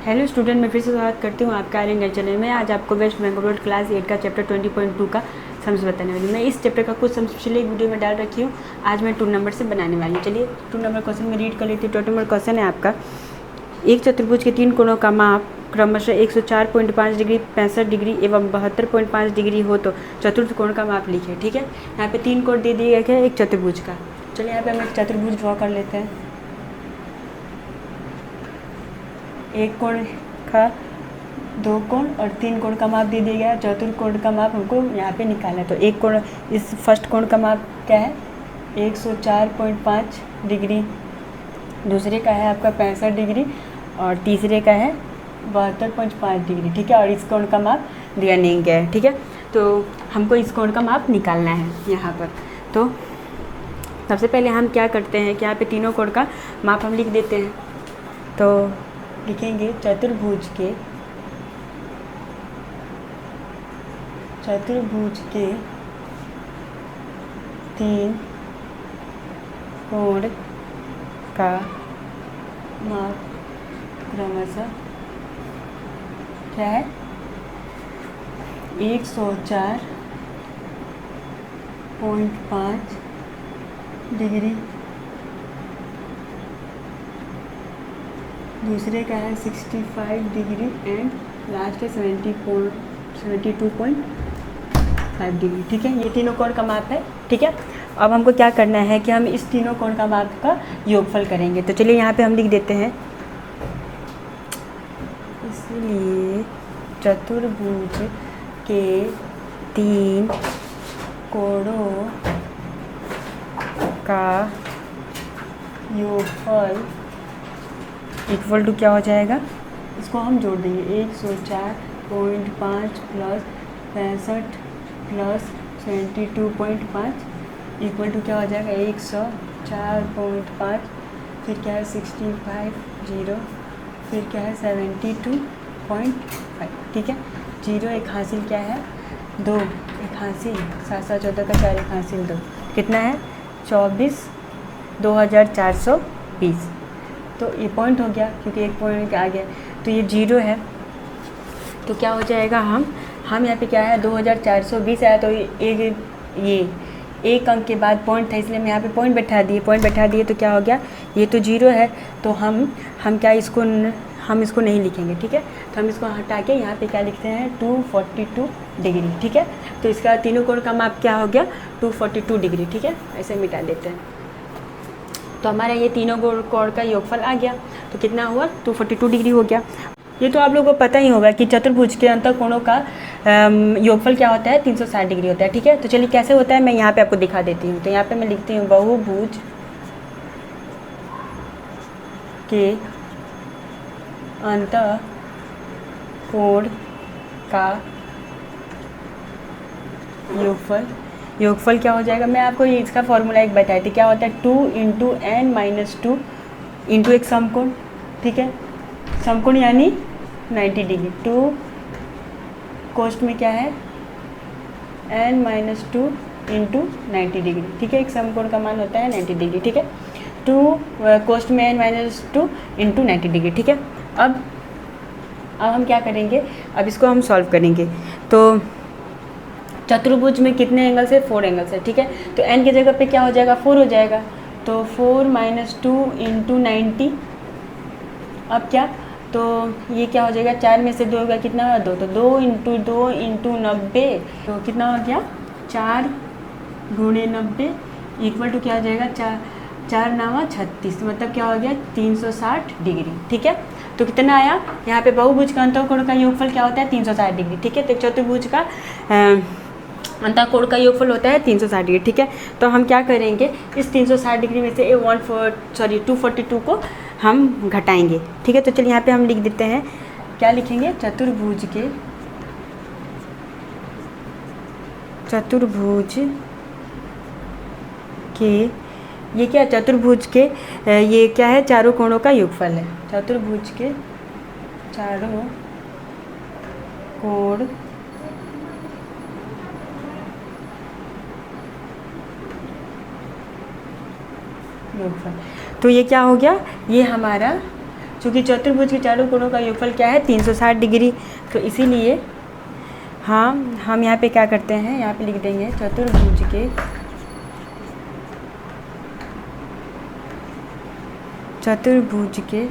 Hello student, मैं फिर से स्वागत करती हूँ आपका आर्यन चैनल में। आज आपको वेस्ट बंगाल बोर्ड क्लास 8 का चैप्टर 20.2 का सम्स बताने वाली हूँ। मैं इस चैप्टर का कुछ सम्स पिछले एक वीडियो में डाल रखी हूँ, आज मैं 2 नंबर से बनाने वाली हूँ। चलिए 2 नंबर क्वेश्चन में रीड कर लेती हूँ। 2 नंबर क्वेश्चन है आपका, एक चतुर्भुज के 3 कोणों का माप क्रमशः 104.5 डिग्री, 65 डिग्री एवं 72.5 डिग्री हो तो चतुर्थ कोण का माप लिखे। ठीक है, यहाँ पे 3 कोण दे दिए गए हैं एक चतुर्भुज का। चलिए यहाँ पे हम एक चतुर्भुज ड्रॉ कर लेते हैं। एक कोण का 2 कोण और 3 कोण का माप दे दिया गया है। चतुर्थ कोण का माप हमको यहाँ पे निकालना है। तो एक कोण, इस फर्स्ट कोण का माप क्या है 104.5 डिग्री, दूसरे का है आपका 65 डिग्री और तीसरे का है 72.5 डिग्री। ठीक है, और इस कोण का माप दिया नहीं गया है। ठीक है, तो हमको इस कोण का माप निकालना है यहाँ पर। तो सबसे पहले हम क्या करते हैं कि यहाँ पे तीनों कोण का माप हम लिख देते हैं। तो लिखेंगे चतुर्भुज के 3 कोण का माप क्रमशः क्या है 104.5 डिग्री, दूसरे का है 65 डिग्री एंड लास्ट है 72.5 डिग्री। ठीक है, ये तीनों कोण का माप है। ठीक है, अब हमको क्या करना है कि हम इस तीनों कोण का माप का योगफल करेंगे। तो चलिए यहाँ पे हम लिख देते हैं, इसलिए चतुर्भुज के 3 कोणों का योगफल इक्वल टू क्या हो जाएगा, इसको हम जोड़ देंगे 104.5 प्लस 65 प्लस 72.5 इक्वल टू क्या हो जाएगा 104.5, फिर क्या है 65 0, फिर क्या है 72.5। ठीक है, 0 एक हासिल क्या है 2, एक हासिल 7 7 14 का 4 एक हासिल 2, कितना है 24,2420। तो ये पॉइंट हो गया क्योंकि एक पॉइंट आ गया। तो ये 0 है, तो क्या हो जाएगा हम यहाँ पे क्या है 2420 आया। तो ये एक अंक के बाद पॉइंट था, इसलिए मैं यहाँ पे पॉइंट बैठा दिए। तो क्या हो गया, ये तो 0 है, तो हम क्या हम इसको नहीं लिखेंगे। ठीक है, तो हम इसको हटा के यहाँ पे क्या लिखते हैं 242 डिग्री। ठीक है, तो इसका तीनों कोण का माप क्या हो गया 242 डिग्री। ठीक है, ऐसे मिटा देते हैं। तो हमारा ये तीनों कोण का योगफल आ गया, तो कितना हुआ 242 डिग्री हो गया। ये तो आप लोगों को पता ही होगा कि चतुर्भुज के अंतर कोणों का योगफल क्या होता है 360 डिग्री होता है। ठीक है, तो चलिए कैसे होता है मैं यहाँ पे आपको दिखा देती हूँ। तो यहाँ पे मैं लिखती हूँ बहुभुज के अंतर कोण का योगफल क्या हो जाएगा, मैं आपको ये इसका फॉर्मूला एक बताई थी, क्या होता है 2 इंटू n माइनस 2 इंटू एक समकोण। ठीक है, समकोण यानी 90 डिग्री। 2 कोष्ठ में क्या है n माइनस 2 इंटू 90 डिग्री। ठीक है, एक समकोण का मान होता है 90 डिग्री। ठीक है, 2 कोष्ठ में n माइनस 2 इंटू 90 डिग्री। ठीक है, अब हम क्या करेंगे, अब इसको हम सॉल्व करेंगे। तो चतुर्भुज में कितने एंगल्स है 4 एंगल्स है। ठीक है, तो n की जगह पे क्या हो जाएगा 4 हो जाएगा। तो 4 माइनस 2 इंटू 90, अब क्या, तो ये क्या हो जाएगा 4 में से 2 होगा, कितना होगा 2, तो 2 इंटू 90, तो कितना हो गया 4 गुणे 90 इक्वल टू क्या हो जाएगा 4 9 36, मतलब क्या हो गया 360 डिग्री। ठीक है, तो कितना आया, यहाँ पे बहुभुज का अंतःकोण का योगफल क्या होता है 360 डिग्री। ठीक है, तो चतुर्भुज का अंतःकोण का योगफल होता है 360 डिग्री। ठीक है, तो हम क्या करेंगे, इस 360 डिग्री में से 242 को हम घटाएंगे। ठीक है, तो चलिए यहाँ पे हम लिख देते हैं, क्या लिखेंगे चतुर्भुज के ये क्या चतुर्भुज के ये क्या है चारों कोणों का योगफल है। चतुर्भुज के चारों कोण योगफल। तो ये क्या हो गया, ये हमारा चूँकि चतुर्भुज के चारों कोणों का योगफल क्या है 360 डिग्री, तो इसीलिए हम यहाँ पे क्या करते हैं, यहाँ पे लिख देंगे चतुर्भुज के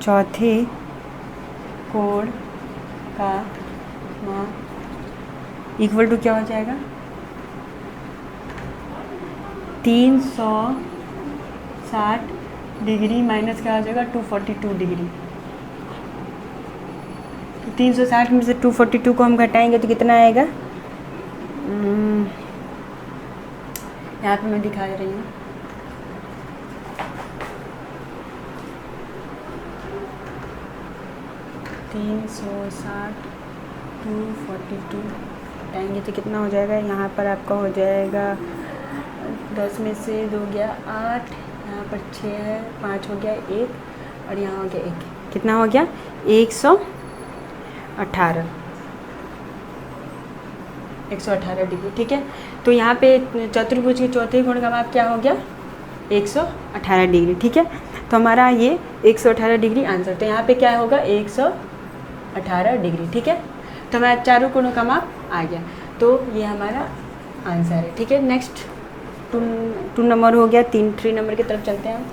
चौथे कोण का माप इक्वल टू क्या हो जाएगा 360 डिग्री माइनस क्या हो जाएगा 242 डिग्री। तो 360 में से 242 को हम घटाएंगे तो कितना आएगा, यहाँ पे मैं दिखा रही हूँ, टू 42 घटाएंगे तो कितना हो जाएगा, यहाँ पर आपका हो जाएगा 10 में से 2 गया 8, यहाँ पर 6 है, 5 हो गया 1 और यहाँ हो गया 1, कितना हो गया 118 डिग्री। ठीक है, तो यहाँ पे चतुर्भुज के चौथे कोण का माप क्या हो गया 118 डिग्री। ठीक है, तो हमारा ये 118 डिग्री आंसर, तो यहाँ पे क्या होगा 118 डिग्री। ठीक है, तो हमारा चारों कोणों का माप आ गया, तो ये हमारा आंसर है। ठीक है, नेक्स्ट 2 नंबर हो गया, 3 नंबर की तरफ चलते हैं हम।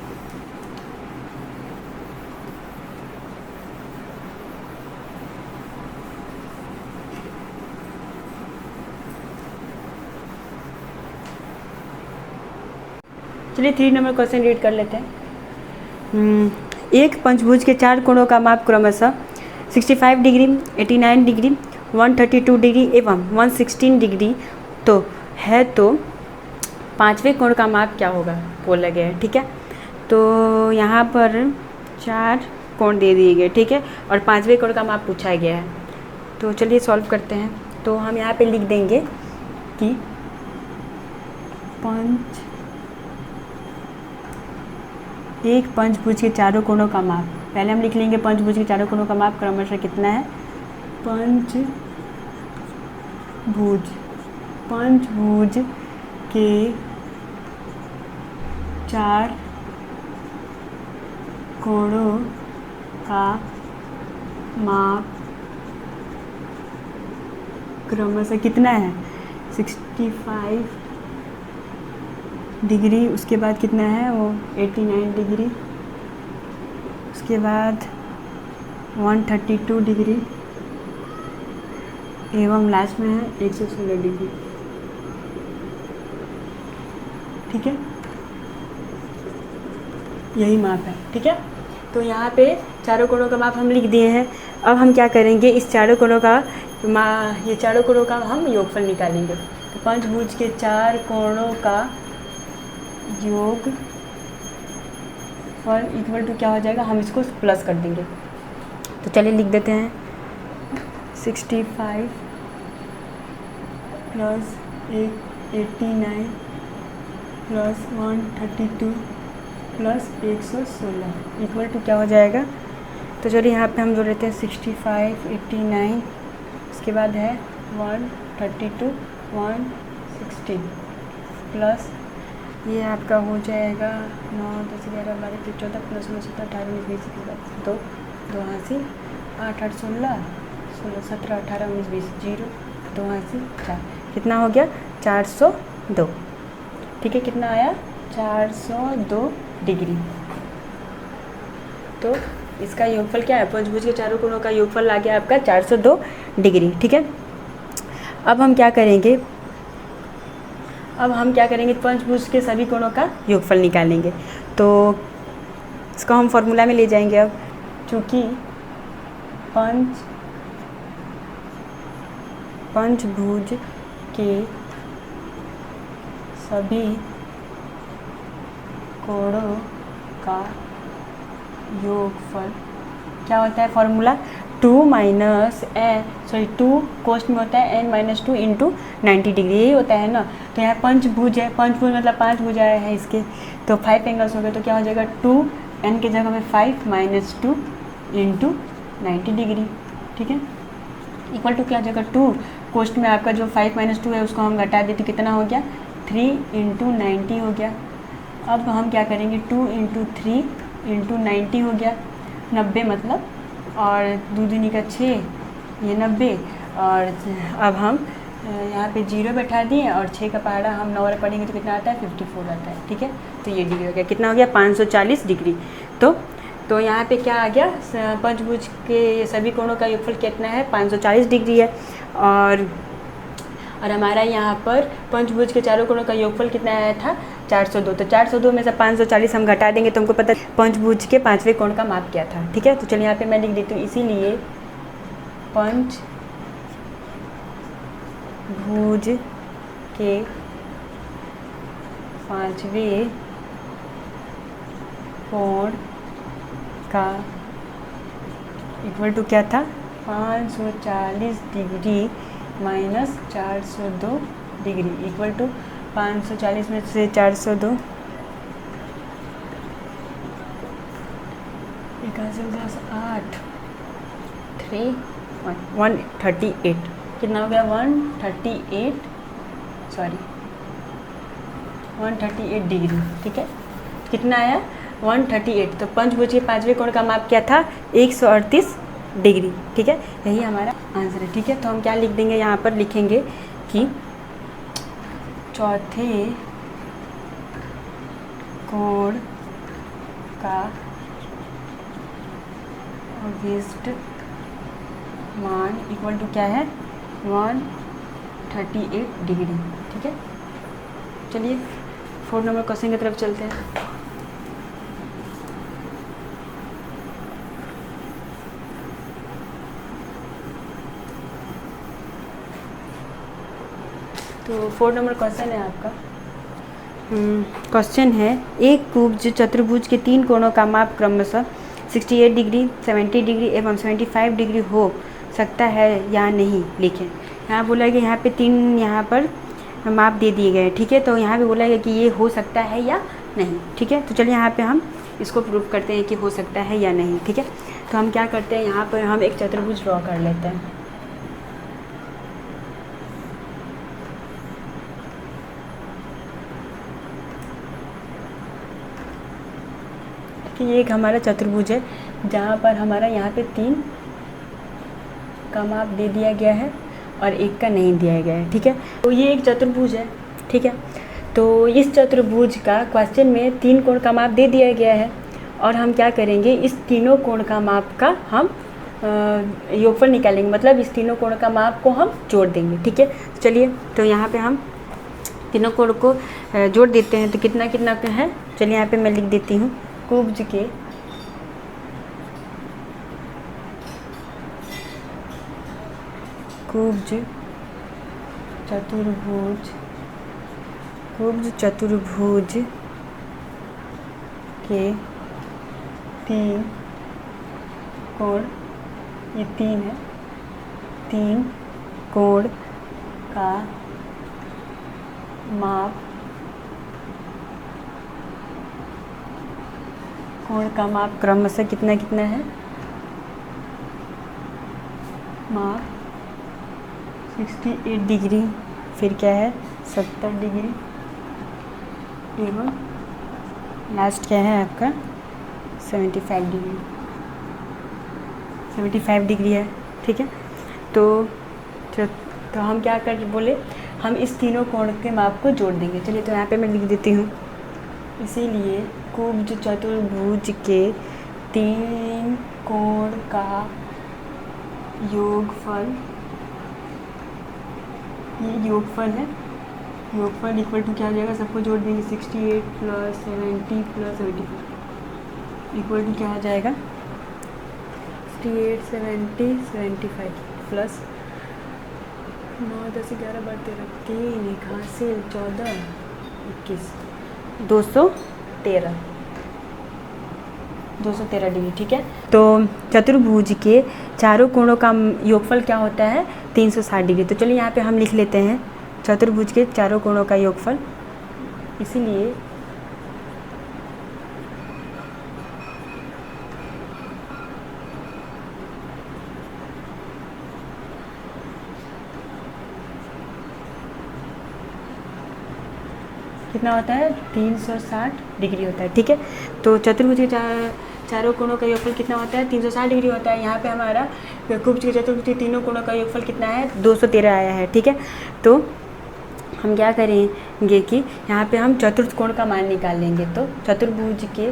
चलिए 3 नंबर क्वेश्चन रीड कर लेते हैं। एक पंचभुज के 4 कोणों का माप क्रमशः 65 डिग्री, 89 डिग्री, 132 डिग्री एवं 116 डिग्री तो है, तो पांचवें कोण का माप क्या होगा बोला गया है। ठीक है, तो यहाँ पर 4 कोण दे दिए गए। ठीक है, और पांचवें कोण का माप पूछा गया है, तो चलिए सॉल्व करते हैं। तो हम यहाँ पे लिख देंगे कि एक पंचभुज के चारों कोणों का माप, पहले हम लिख लेंगे पंचभुज के चारों कोणों का माप क्रमशः कितना है, पंचभुज के 4 कोणों का माप क्रमशः कितना है 65 डिग्री, उसके बाद कितना है वो 89 डिग्री, उसके बाद 132 डिग्री एवं लास्ट में है 116 डिग्री। ठीक है, यही माप है। ठीक है, तो यहाँ पे चारों कोणों का माप हम लिख दिए हैं। अब हम क्या करेंगे, इस चारों कोणों का ये चारों कोणों का हम योगफल निकालेंगे। तो पंचभुज के 4 कोणों का योगफल इक्वल टू क्या हो जाएगा, हम इसको प्लस कर देंगे। तो चलिए लिख देते हैं 65 plus 89 plus 132 plus 116 equal to क्या हो जाएगा। तो चलिए यहाँ पे हम जोड़ लेते हैं 65 89, उसके बाद है 132 116 प्लस ये आपका हो जाएगा 9 10 11 12 13 14 प्लस 19 17 18 19 20 2 2 80 8 8 16 16 17 18 19 20 0 2 80 4, कितना हो गया 402। ठीक है, कितना आया 402 डिग्री। तो इसका योगफल क्या है, पंचभुज के चारों कोणों का योगफल आ गया आपका 402 डिग्री। ठीक है, अब हम क्या करेंगे, पंचभुज के सभी कोणों का योगफल निकालेंगे। तो इसको हम फॉर्मूला में ले जाएंगे। अब चूँकि पंचभुज के सभी कोणों का योगफल क्या होता है, फॉर्मूला 2 कोष्ठ में होता है n-2 इंटू 90 डिग्री, यही होता है ना। तो यहाँ पंचभुज है, पंचभुज मतलब 5 भुजाएं हैं इसके, तो 5 एंगल्स हो गए, तो क्या हो जाएगा 2 n के जगह में 5 - 2 इंटू 90 डिग्री। ठीक है, इक्वल टू क्या हो जाएगा 2 कोष्ठ में आपका जो 5 - 2 है उसको हम घटा दें तो कितना हो गया 3 इंटू 90 हो गया। अब हम क्या करेंगे, 2 इंटू 3 इंटू 90 हो गया, 90 मतलब, और 2 दूनी का 6, ये 90, और अब हम यहाँ पे 0 बैठा दिए और 6 का पहाड़ा हम 9 और पढ़ेंगे तो कितना आता है, 54 आता है। ठीक है, तो ये डिग्री हो गया, कितना हो गया, 540 डिग्री। तो यहाँ पे क्या आ गया, पंचभुज के सभी कोणों का योगफल कितना है, 540 डिग्री है। और हमारा यहाँ पर पंचभुज के चारों कोणों का योगफल कितना आया था, 402। तो 402 में से 540 हम घटा देंगे तो हमको पता पंचभुज के 5वें कोण का माप क्या था। ठीक है, तो चलिए यहाँ पे मैं लिख देती हूँ, इसीलिए पंचभुज के 5वें कोण का इक्वल टू क्या था, 540 degree minus 402 degree equal to 540 में से 402, 8 3 138, कितना हो गया, 138 डिग्री। ठीक है, कितना आया, 138। तो पंचभुज के 5वें कोण का माप क्या था, 138 डिग्री। ठीक है, यही हमारा आंसर है। ठीक है, तो हम क्या लिख देंगे, यहाँ पर लिखेंगे कि चौथे कोण का अभिष्ट मान इक्वल टू क्या है, 138 डिग्री। ठीक है, चलिए 4 नंबर क्वेश्चन की तरफ चलते हैं। तो 4 नंबर क्वेश्चन है आपका। क्वेश्चन है, एक कुब्ज चतुर्भुज के 3 कोणों का माप क्रमशः 68 डिग्री, 70 डिग्री एवं 75 डिग्री हो सकता है या नहीं, लिखें। यहाँ बोला गया, यहाँ पे 3 यहाँ पर माप दे दिए गए। ठीक है, तो यहाँ पे बोला गया कि ये हो सकता है या नहीं। ठीक है, तो चलिए यहाँ पे हम इसको प्रूव करते हैं कि हो सकता है या नहीं। ठीक है, तो हम क्या करते हैं, यहाँ पर हम एक चतुर्भुज ड्रॉ कर लेते हैं। कि ये एक हमारा चतुर्भुज है जहाँ पर हमारा यहाँ पे 3 का माप दे दिया गया है और 1 का नहीं दिया गया है। ठीक है, तो ये एक चतुर्भुज है। ठीक है, तो इस चतुर्भुज का क्वेश्चन में 3 कोण का माप दे दिया गया है और हम क्या करेंगे, इस तीनों कोण का माप का हम योगफल निकालेंगे, मतलब इस तीनों कोण का माप को हम जोड़ देंगे। ठीक है, चलिए तो यहाँ पे हम तीनों कोण को जोड़ देते हैं, तो कितना कितना है, चलिए यहाँ पे मैं लिख देती हूँ, कुब्ज के चतुर्भुज के 3 कोण, ये 3 है, 3 कोण का माप, कोण का माप क्रमशः कितना कितना है, माप 68 डिग्री, फिर क्या है 70 डिग्री एवं लास्ट क्या है आपका 75 डिग्री, 75 डिग्री है। ठीक है, तो हम क्या कर बोले, हम इस तीनों कोण के माप को जोड़ देंगे। चलिए तो यहाँ पे मैं लिख देती हूँ, इसीलिए कुब्ज चतुर्भुज के 3 कोण का योगफल, ये योगफल है, योगफल इक्वल टू क्या आ जाएगा, सबको जोड़ देंगे, 68 प्लस 70 प्लस 75 इक्वल टू क्या आ जाएगा, 68 70 75 प्लस 9 10 11 12 13 3 81 14 21 213 डिग्री। ठीक है, तो चतुर्भुज के चारों कोणों का योगफल क्या होता है, 360 डिग्री। तो चलिए यहाँ पे हम लिख लेते हैं चतुर्भुज के चारों कोणों का योगफल, इसीलिए कितना होता है 360 डिग्री होता है। ठीक है, तो चतुर्भुज के चारों कोणों का योगफल कितना होता है 360 डिग्री होता है। यहाँ पे हमारा कुब्ज के चतुर्भुज के तीनों कोणों का योगफल कितना है 213 आया है। ठीक है, तो हम क्या करेंगे कि यहाँ पे हम चतुर्थ कोण का मान निकाल लेंगे। तो चतुर्भुज के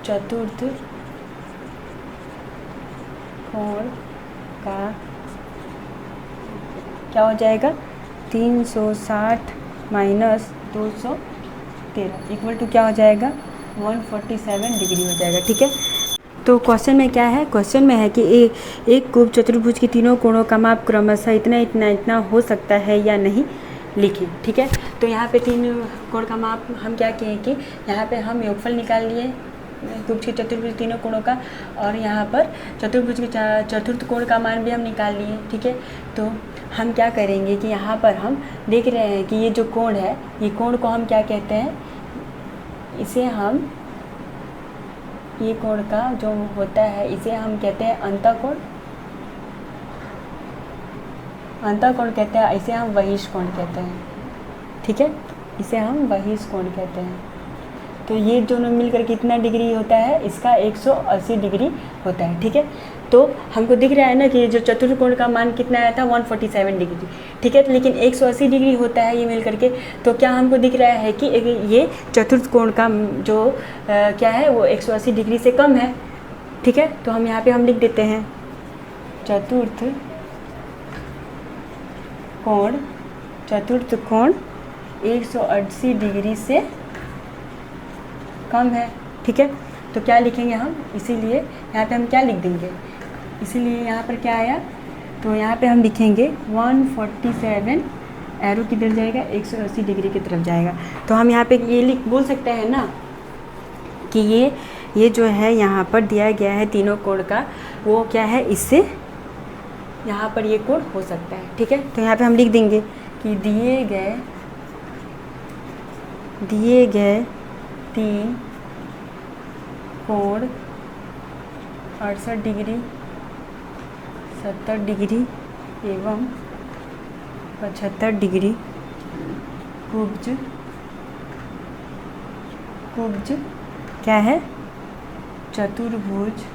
चतुर्थ कोण का क्या हो जाएगा 360 माइनस 213 इक्वल टू क्या हो जाएगा 147 डिग्री हो जाएगा। ठीक है, तो क्वेश्चन में क्या है, क्वेश्चन में है कि एक कुब चतुर्भुज के तीनों कोणों का माप क्रमशः इतना इतना इतना हो सकता है या नहीं लिखें। ठीक है, तो यहाँ पे तीन कोण का माप हम क्या किए कि यहाँ पे हम योगफल निकाल लिए कुब्ज के चतुर्भुज तीनों कोणों का, और यहाँ पर चतुर्भुज के चतुर्थ कोण का मान भी हम निकाल लिए। ठीक है, तो हम क्या करेंगे कि यहाँ पर हम देख रहे हैं कि ये जो कोण है, ये कोण को हम क्या कहते हैं, इसे हम ये कोण का जो होता है इसे हम कहते हैं अंतःकोण, अंतःकोण कहते हैं, इसे हम बहिष्कोण कहते हैं। ठीक है, इसे हम बहिष्कोण कहते हैं। तो ये दोनों मिलकर कितना डिग्री होता है, इसका 180 डिग्री होता है। ठीक है, तो हमको दिख रहा है ना कि जो चतुर्थ कोण का मान कितना आया था 147 डिग्री। ठीक है, लेकिन 180 डिग्री होता है ये मिल करके, तो क्या हमको दिख रहा है कि ये चतुर्थ कोण का जो क्या है वो 180 डिग्री से कम है। ठीक है, तो हम यहाँ पे हम लिख देते हैं चतुर्थ कोण 180 डिग्री से कम है। ठीक है, तो क्या लिखेंगे हम, इसीलिए यहाँ पे हम क्या लिख देंगे, इसीलिए यहाँ पर क्या आया, तो यहाँ पे हम लिखेंगे 147 एरो किधर जाएगा 180 डिग्री की तरफ जाएगा। तो हम यहाँ पे ये बोल सकते हैं ना कि ये जो है यहाँ पर दिया गया है तीनों कोण का, वो क्या है, इससे यहाँ पर ये कोण हो सकता है। ठीक है, तो यहाँ पे हम लिख देंगे कि दिए गए तीन कोण 68 डिग्री 70 डिग्री एवं 75 डिग्री कुब्ज क्या है चतुर्भुज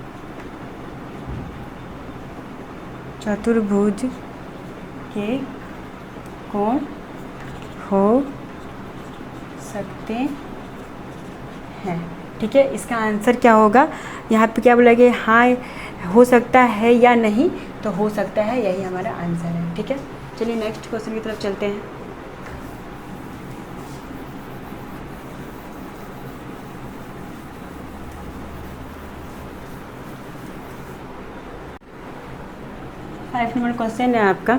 के कोण हो सकते हैं। ठीक है, इसका आंसर क्या होगा, यहाँ पे क्या बोला गया, हाँ हो सकता है या नहीं, तो हो सकता है, यही हमारा आंसर है। ठीक है, चलिए नेक्स्ट क्वेश्चन की तरफ चलते हैं। फाइव नंबर क्वेश्चन है आपका,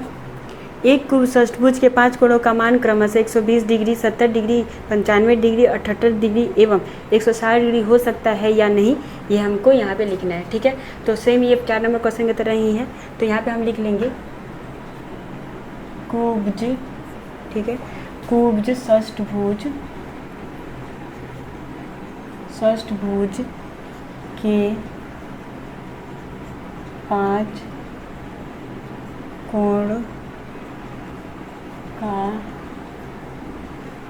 एक कुब षष्ठभुज के 5 कोणों का मान क्रमशः 120 डिग्री 70 डिग्री 95 डिग्री 78 डिग्री एवं 160 डिग्री हो सकता है या नहीं, ये हमको यहाँ पे लिखना है। ठीक है, तो सेम ये 4 नंबर क्वेश्चन की तरह ही है। तो यहाँ पे हम लिख लेंगे कुब्ज, ठीक है, कुब्ज षष्ठभुज के 5 कोण का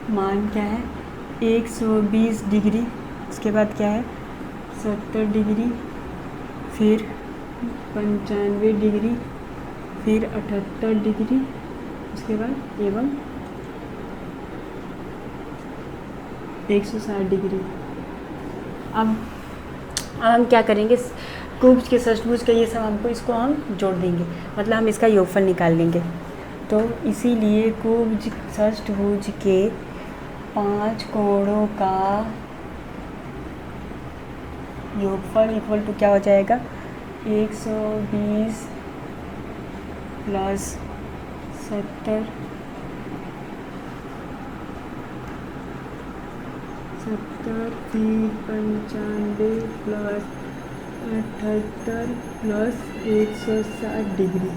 मान क्या है 120 डिग्री, उसके बाद क्या है 70 डिग्री, फिर 95 डिग्री, फिर 78 डिग्री, उसके बाद एवं 160 डिग्री। अब हम क्या करेंगे, कुब्ज के षष्ठभुज का ये सब हमको इसको हम जोड़ देंगे, मतलब हम इसका योगफल निकाल लेंगे। तो इसीलिए कुब्ज षष्ठभुज के 5 कोणों का योगफल इक्वल टू क्या हो जाएगा 120 प्लस 70 फिर 95 प्लस 78 प्लस 160 डिग्री।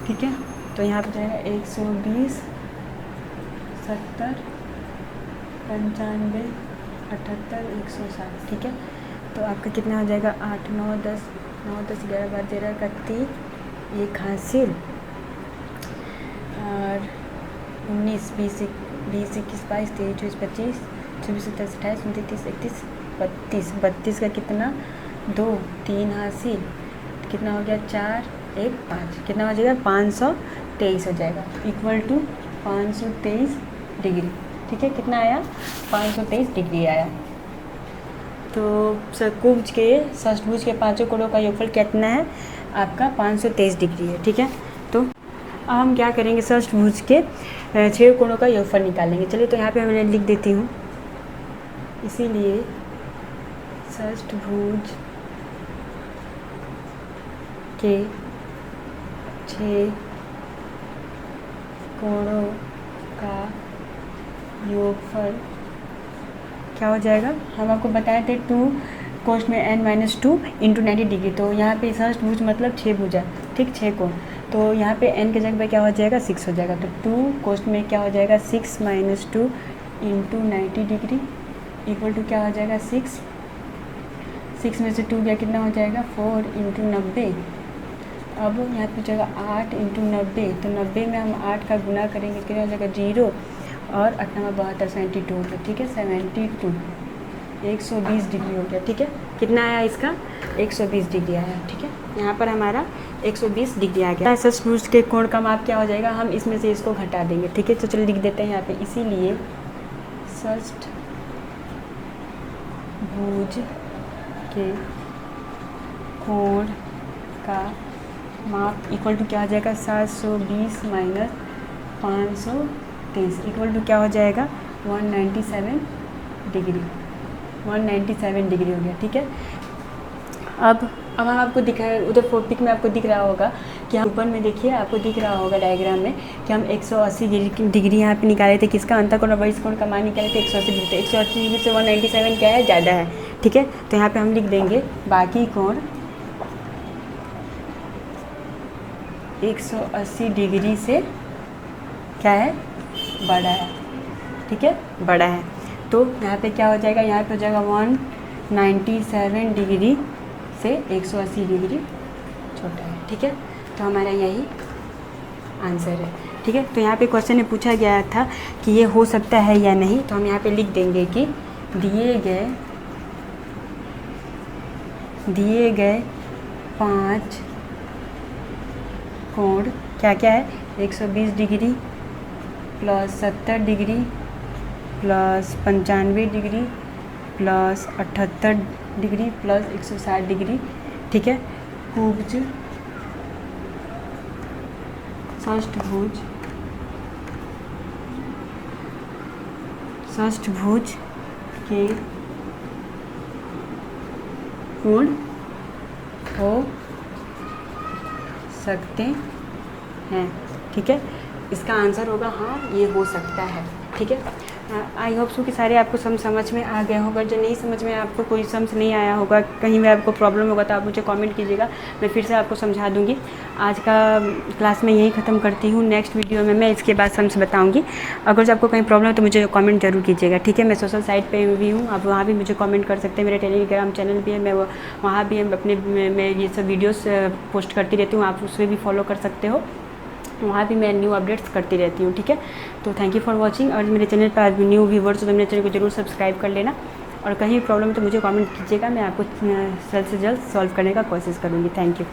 ठीक है, तो यहाँ पर जाएगा 120 70 95 78 160। ठीक है, तो आपका कितना हो जाएगा 8 9 10 11 12 13 31 हासिल और 19 20 20, 21, 22, 23, 24, 25, 26, 27, 28, 29, 30, 31, 32 का कितना 2, 3 हासी कितना हो गया 4, 1, 5 कितना हो जाएगा 523 हो जाएगा इक्वल टू 523 डिग्री। ठीक है, कितना आया 523 डिग्री आया। तो षटभुज के षष्ठभुज के पांचों कोणों का योगफल कितना है आपका 523 डिग्री है। ठीक है, तो अब हम क्या करेंगे षष्ठभुज के 6 कोणों का योगफल निकालेंगे। चलिए तो यहाँ पे मैं लिख देती हूँ, इसीलिए षष्ठभुज के 6 कोणों का योगफल क्या हो जाएगा, हम आपको बताए थे 2 कोष्ठ में n-2 इंटू 90 डिग्री। तो यहाँ पे षष्ठभुज मतलब 6 भुजा, ठीक 6 कोण, तो यहाँ पे n के जगह पे क्या हो जाएगा 6 हो जाएगा। तो 2 कोष्ठ में क्या हो जाएगा 6 - 2 इंटू 90 डिग्री इक्वल टू क्या हो जाएगा 6 में से 2 गया कितना हो जाएगा 4 इंटू 90। अब यहाँ पे जाएगा 8 इंटू 90, तो 90 में हम 8 का गुना करेंगे कितना हो जाएगा 0 और 8 9 72 72 हो गया। ठीक है, 72 120 डिग्री हो गया। ठीक है, कितना आया इसका 120 डिग्री आया। ठीक है, यहाँ पर हमारा 120 डिग्री आ गया। षष्ठभुज के कोण का माप क्या हो जाएगा, हम इसमें से इसको घटा देंगे। ठीक है, तो चलिए लिख देते हैं यहाँ पे, इसीलिए षष्ठभुज के कोण का माप इक्वल टू क्या हो जाएगा 720 माइनस 523 इक्वल टू क्या हो जाएगा 197 डिग्री। 197 डिग्री हो गया। ठीक है, अब हम आपको दिखाए उधर पिक में आपको दिख रहा होगा कि हम ऊपर में देखिए आपको दिख रहा होगा डायग्राम में कि हम 180 डिग्री यहाँ पे निकाले थे, किसका अंतःकोण और बहिष्कोण का मान निकाले थे 180 डिग्री। तो 180 डिग्री से 197 क्या है ज़्यादा है। ठीक है, तो यहाँ पे हम लिख देंगे बाकी कोण 180 डिग्री से क्या है बड़ा है। ठीक है, बड़ा है। तो यहाँ पे क्या हो जाएगा, यहाँ पे हो जाएगा 197 डिग्री से 180 डिग्री छोटा है। ठीक है, तो हमारा यही आंसर है। ठीक है, तो यहाँ पे क्वेश्चन में पूछा गया था कि ये हो सकता है या नहीं, तो हम यहाँ पे लिख देंगे कि दिए गए 5 कोण क्या क्या है 120 degree plus 70 degree plus 95 degree plus 78 degree plus 160 degree. ठीक है, षष्ठभुज के कोण हो सकते हैं। ठीक है, इसका आंसर होगा हाँ ये हो सकता है। ठीक है, आई होप सो कि सारे आपको समझ में आ गया होगा। जो नहीं समझ में आपको कोई समझ नहीं आया होगा, कहीं में आपको प्रॉब्लम होगा तो आप मुझे कमेंट कीजिएगा, मैं फिर से आपको समझा दूंगी। आज का क्लास में यही ख़त्म करती हूँ, नेक्स्ट वीडियो में मैं इसके बाद समझ बताऊँगी। अगर जो आपको कहीं प्रॉब्लम है तो मुझे कमेंट जरूर कीजिएगा। ठीक है, मैं सोशल साइट पर भी हूँ, आप वहाँ भी मुझे कमेंट कर सकते हैं। मेरा टेलीग्राम चैनल भी है, मैं वहाँ भी अपने मैं ये सब वीडियोज़ पोस्ट करती रहती हूँ, आप उसमें भी फॉलो कर सकते हो, वहाँ भी मैं न्यू अपडेट्स करती रहती हूँ। ठीक है, तो थैंक यू फॉर वाचिंग। और मेरे चैनल पर आज न्यू व्यूवर्स तो मेरे चैनल को जरूर सब्सक्राइब कर लेना, और कहीं प्रॉब्लम तो मुझे कमेंट कीजिएगा, मैं आपको जल्द से जल्द सॉल्व करने का कोशिश करूँगी। Thank you.